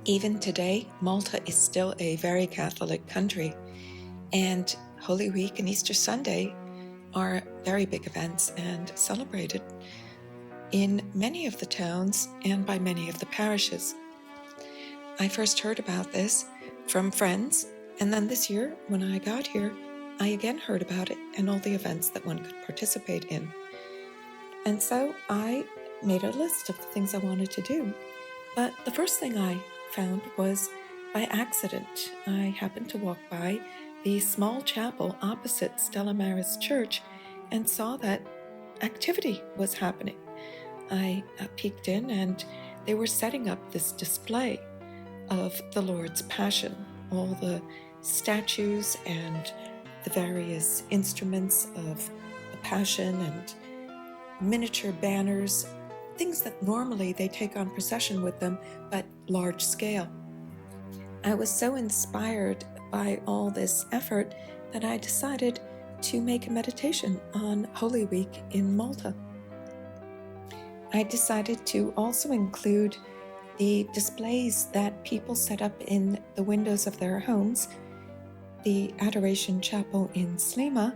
Even today, Malta is still a very Catholic country, and Holy Week and Easter Sunday are very big events and celebrated in many of the towns and by many of the parishes. I first heard about this from friends, and then this year, when I got here, I again heard about it and all the events that one could participate in. And so I made a list of the things I wanted to do. But the first thing I found was by accident. I happened to walk by the small chapel opposite Stella Maris Church and saw that activity was happening. I peeked in and they were setting up this display of the Lord's Passion, all the statues and the various instruments of the Passion and miniature banners, things that normally they take on procession with them, but large scale. I was so inspired by all this effort that I decided to make a meditation on Holy Week in Malta. I decided to also include the displays that people set up in the windows of their homes, the Adoration Chapel in Slima,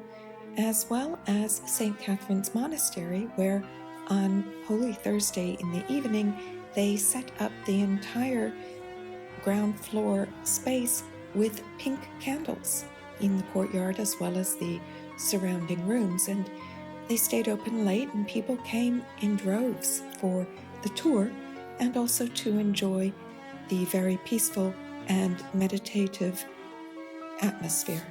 as well as St. Catherine's Monastery, where on Holy Thursday in the evening, they set up the entire ground floor space with pink candles in the courtyard as well as the surrounding rooms. And they stayed open late and people came in droves for the tour and also to enjoy the very peaceful and meditative atmosphere.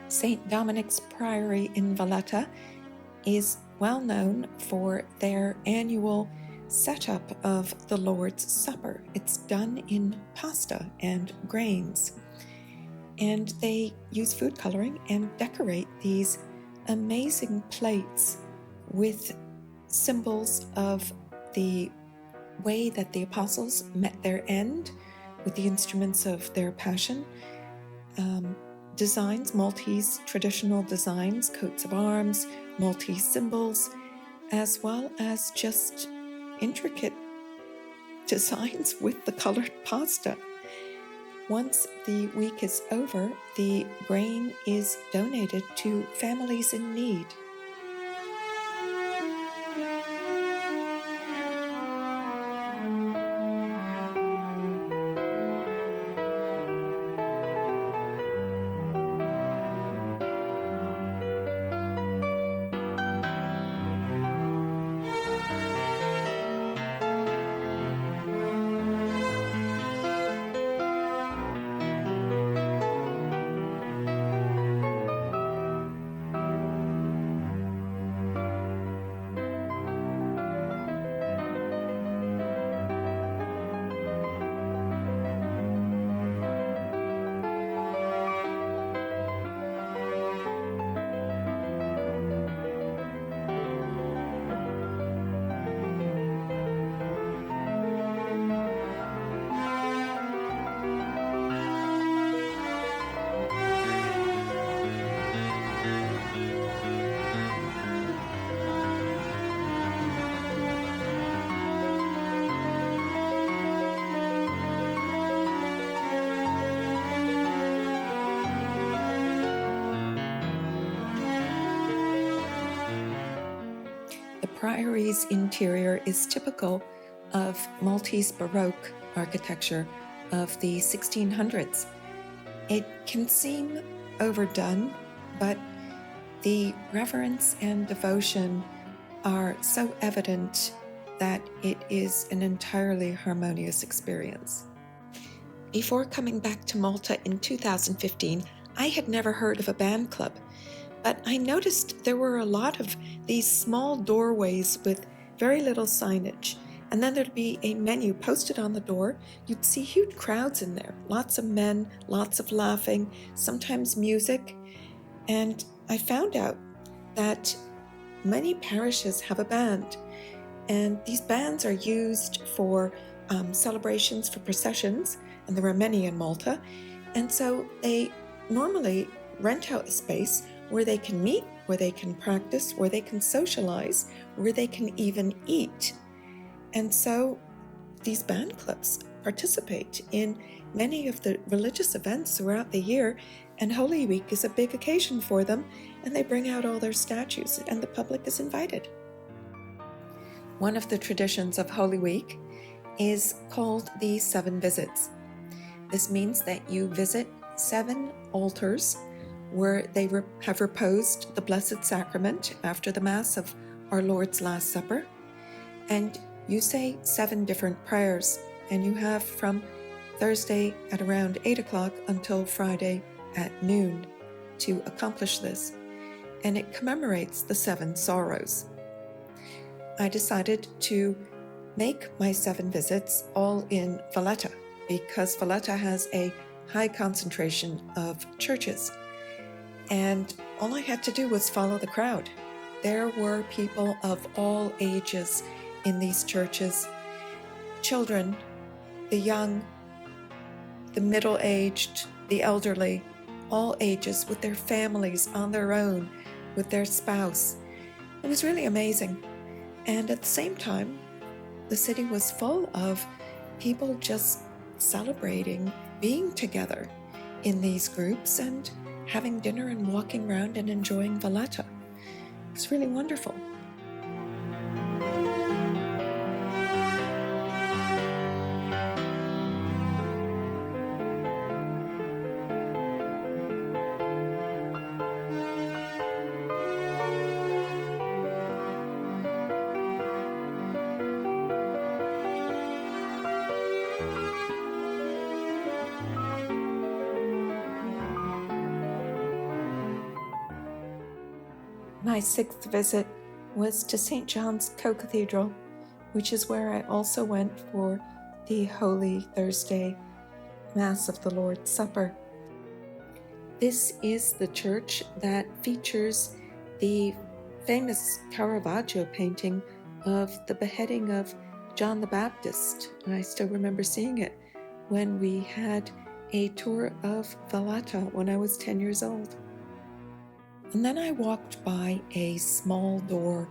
St. Dominic's Priory in Valletta is well known for their annual setup of the Lord's Supper. It's done in pasta and grains, and they use food coloring and decorate these amazing plates with symbols of the way that the apostles met their end with the instruments of their passion. Designs, Maltese traditional designs, coats of arms, Maltese symbols, as well as just intricate designs with the colored pasta. Once the week is over, the grain is donated to families in need. The priory's interior is typical of Maltese Baroque architecture of the 1600s. It can seem overdone, but the reverence and devotion are so evident that it is an entirely harmonious experience. Before coming back to Malta in 2015, I had never heard of a band club, but I noticed there were a lot of these small doorways with very little signage, and then there'd be a menu posted on the door. You'd see huge crowds in there, lots of men, lots of laughing, sometimes music, and I found out that many parishes have a band, and these bands are used for celebrations, for processions, and there are many in Malta, and so they normally rent out a space where they can meet, where they can practice, where they can socialize, where they can even eat. And so these band clubs participate in many of the religious events throughout the year, and Holy Week is a big occasion for them, and they bring out all their statues, and the public is invited. One of the traditions of Holy Week is called the 7 visits. This means that you visit 7 altars where they have reposed the Blessed Sacrament after the Mass of Our Lord's Last Supper, and you say 7 different prayers, and you have from Thursday at around 8 o'clock until Friday at noon to accomplish this, and it commemorates the 7 sorrows. I decided to make my 7 visits all in Valletta, because Valletta has a high concentration of churches, and all I had to do was follow the crowd. There were people of all ages in these churches, children, the young, the middle-aged, the elderly, all ages, with their families on their own, with their spouse. It was really amazing. And at the same time, the city was full of people just celebrating being together in these groups and having dinner and walking around and enjoying Valletta. It's really wonderful. My 6th visit was to St. John's Co-Cathedral, which is where I also went for the Holy Thursday Mass of the Lord's Supper. This is the church that features the famous Caravaggio painting of the beheading of John the Baptist. I still remember seeing it when we had a tour of Valletta when I was 10 years old. And then I walked by a small door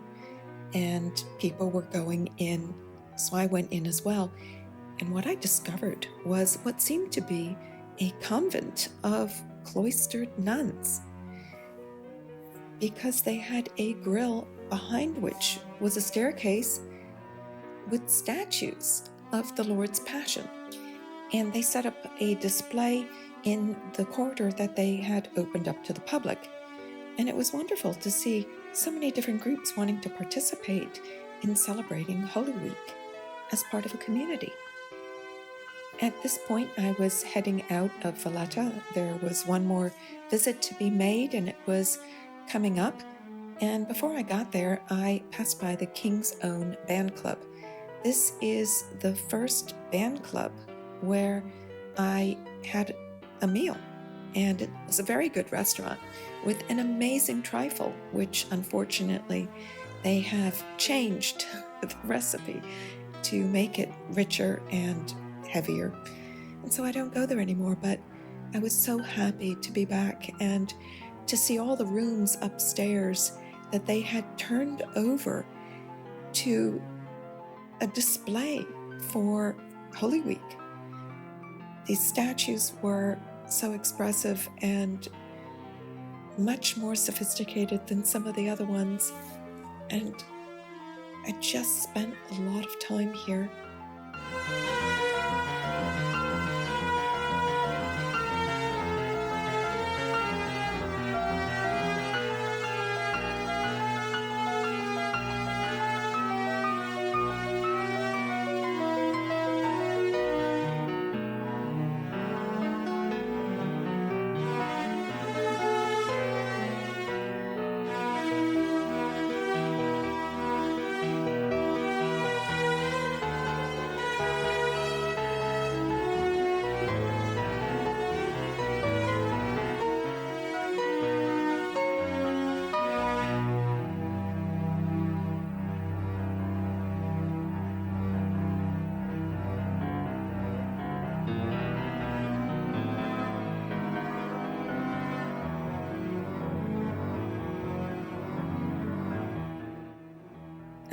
and people were going in, so I went in as well. And what I discovered was what seemed to be a convent of cloistered nuns, because they had a grill behind which was a staircase with statues of the Lord's Passion. And they set up a display in the corridor that they had opened up to the public. And it was wonderful to see so many different groups wanting to participate in celebrating Holy Week as part of a community. At this point, I was heading out of Valletta. There was one more visit to be made, and it was coming up. And before I got there, I passed by the King's Own Band Club. This is the first band club where I had a meal, and it was a very good restaurant with an amazing trifle, which unfortunately they have changed the recipe to make it richer and heavier. And so I don't go there anymore, but I was so happy to be back and to see all the rooms upstairs that they had turned over to a display for Holy Week. These statues were so expressive and much more sophisticated than some of the other ones, and I just spent a lot of time here.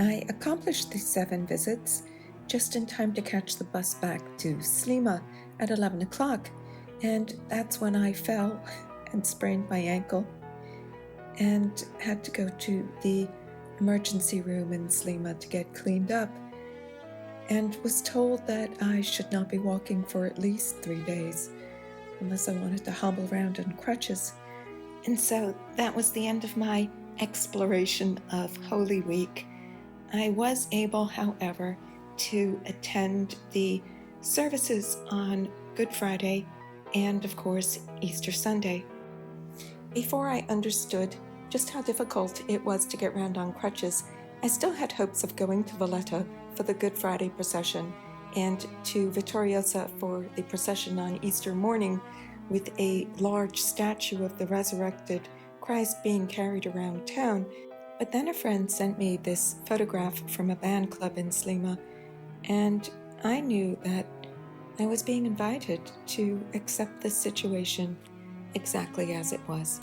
I accomplished the 7 visits just in time to catch the bus back to Slima at 11 o'clock, and that's when I fell and sprained my ankle and had to go to the emergency room in Slima to get cleaned up, and was told that I should not be walking for at least 3 days unless I wanted to hobble around in crutches. And so that was the end of my exploration of Holy Week. I was able, however, to attend the services on Good Friday and, of course, Easter Sunday. Before I understood just how difficult it was to get round on crutches, I still had hopes of going to Valletta for the Good Friday procession and to Vittoriosa for the procession on Easter morning, with a large statue of the resurrected Christ being carried around town. But then a friend sent me this photograph from a band club in Slima, and I knew that I was being invited to accept this situation exactly as it was.